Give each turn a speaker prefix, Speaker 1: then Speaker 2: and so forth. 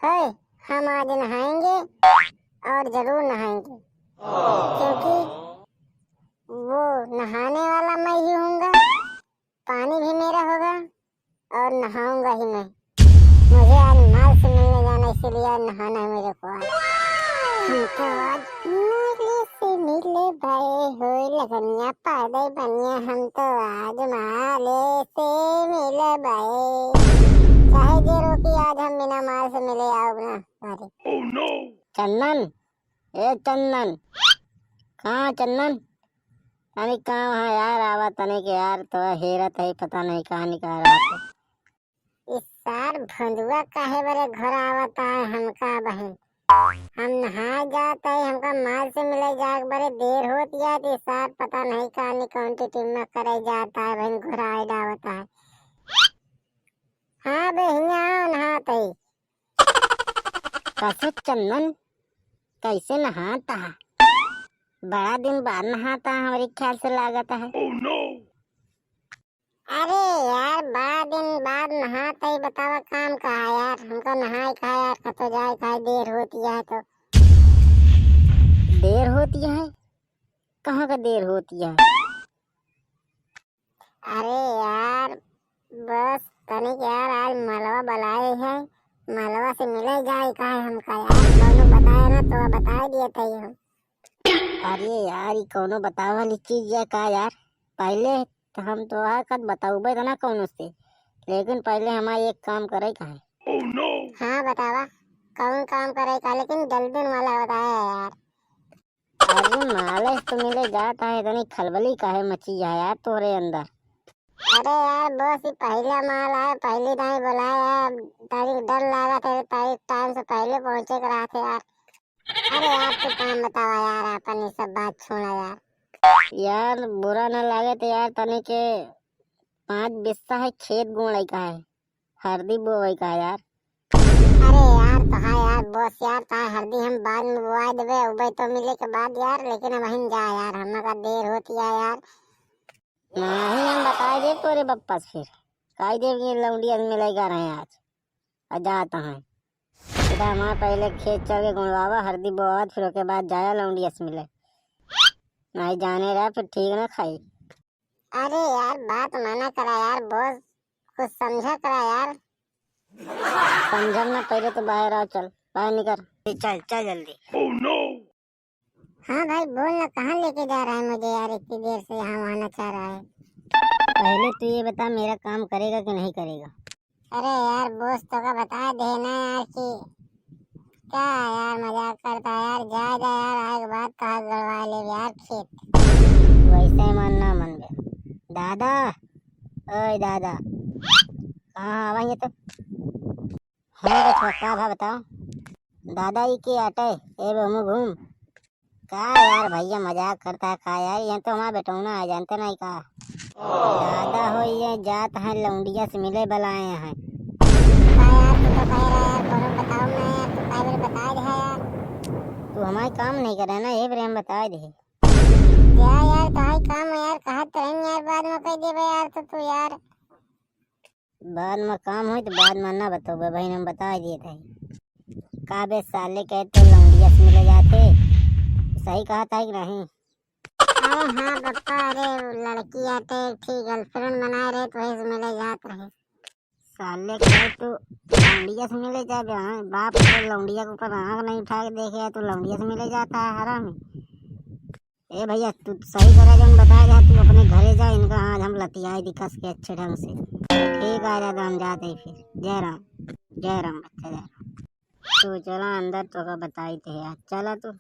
Speaker 1: है हम आज नहाएंगे और जरूर नहाएंगे, क्योंकि वो नहाने वाला मैं ही हूँगा, पानी भी मेरा होगा और नहाऊंगा ही मैं। मुझे आज माल से मिलने जाना, इसीलिए आज नहाना है मेरे को। आज हम तो आज माले से मिले भाई हो लगनिया पादे बनिया, हम तो आज माले से मिले भाई। चाहे जे रोकी आज हम बिना माल से मिले आओ ना सारे। Oh, no. चंदन, ए चंदन, कहाँ चंदन? तनिक कहाँ है यार? आवा तनिक यार, तो हेरत है, पता नहीं कहाँ निकाल रहा था। इस सार भंजुआ काहे बरे घर आवता है हमका बहन। हम नहा जाते है, हमका माल से मिले जाग बरे देर होती है। इस सार पता नहीं कहाँ कौन सी टीम में करे जाता है बहन, घर आए डावता है। हाँ बहनिया नहाते ही कैसे चंदन, कैसे नहाता है? बड़ा दिन बाद नहाता है हमारे ख्याल से लागत है। Oh, no. अरे यार बड़ा दिन बाद नहाता ही, बतावा काम का है यार? हमको नहाए का यार, खतो जाए का देर होती है। तो देर होती है? कहाँ का देर होती है? अरे यार बस तनिक यार आज मलवा बुलाए है, मलवा से मिले जाए का है हमका यार। कौनो बताया ना तो बता दिए थे हम। अरे यार कौनो बतावे वाली चीज है का यार? पहले तो हम तो कद बताऊबे था ना कौनो से, लेकिन पहले हमारे एक काम करे का है। Oh, no. हाँ बतावा कौन काम करे का, लेकिन जल्दी वाला बताया यार। अरे माले तो मिले जाता है, इतनी खलबली का है मची है यार तोरे अंदर। अरे यार बस ही पहला माल आया, पहली नहीं बुलाया, तारीख डर लगा था, तारीख टाइम से पहले पहुंचे कर रहा थे यार। अरे यार तू काम बतावा यार, अपन ये सब बात छोड़ा यार। यार बुरा न लगे तो यार तने के 5 बिस्सा है खेत गोड़े का है, हल्दी बोवे का है यार। अरे यार तो हाँ यार बॉस यार, ता हल्दी हम बाद में बुआ देवे, उबे तो मिले के बाद यार, लेकिन अब हम जा यार, हमारा देर होती है यार। नहीं हम बता दे तोरे बप्पा से, फिर काई देव की लौंडिया मिलेगा रहे आज और जाता है सीधा हमारा पहले खेत चल के गुणवावा हल्दी बोवा, फिर उसके बाद जाया लौंडिया से मिले। नहीं जाने रहा फिर ठीक ना खाई। अरे यार बात माना करा यार बॉस, कुछ समझा करा यार। समझम ना पहले तो बाहर आओ, चल बाहर निकल, चल चल जल्दी। Oh, no. हाँ भाई बोल ना, कहाँ लेके जा रहा है मुझे यार? इतनी देर से यहाँ आना चाह रहा है। पहले तू ये बता मेरा काम करेगा कि नहीं करेगा? अरे यार बॉस तो का बता देना यार कि क्या यार मजाक करता है यार, जा जा यार, आज बात कहा गड़वा ले यार खेत। वैसे मन ना मन गए। दादा, ओए दादा, कहाँ आवा ये तो? हाँ बचवा क्या भा बताओ? दादा ही के आटे ए बमू घूम का यार? भैया मजाक करता है का यार? ये तो हमारा बेटौना है, जानते नहीं का? दादा हो ये जात है लौंडिया से मिले बुलाए हैं। यार तू तो कह रहा यार कोनो बताओ ना यार, तू पहले बता दे यार। तू हमारे काम नहीं करे ना, ये प्रेम बता दे यार तो हाई काम है यार, कहा तो यार बाद में कह देबे यार। तो तू यार बाद में काम हो तो बाद में ना बताओ भाई, हम बता दिए थे का बे साले कहे तो लौंडिया से मिले जाते, सही कहा था कि नहीं? अरे हाँ पप्पा, अरे लड़की आते थी गर्लफ्रेंड बना रहे तो वही से मिले जात रहे। साले कहे तो लौंडिया से मिले जाते हैं, बाप तो लौंडिया के ऊपर आँख नहीं उठा के देखे तो लौंडिया से मिले जाता है हरामी। ए भैया तू सही करे जब बताया जा, तू अपने घरे जा, इनका आज हम लतियाई दिखस के अच्छे ढंग से। ठीक आ जाता, हम जाते फिर। जय राम बच्चा, जय राम। तू चला अंदर तो का बताई थे यार, चला तू।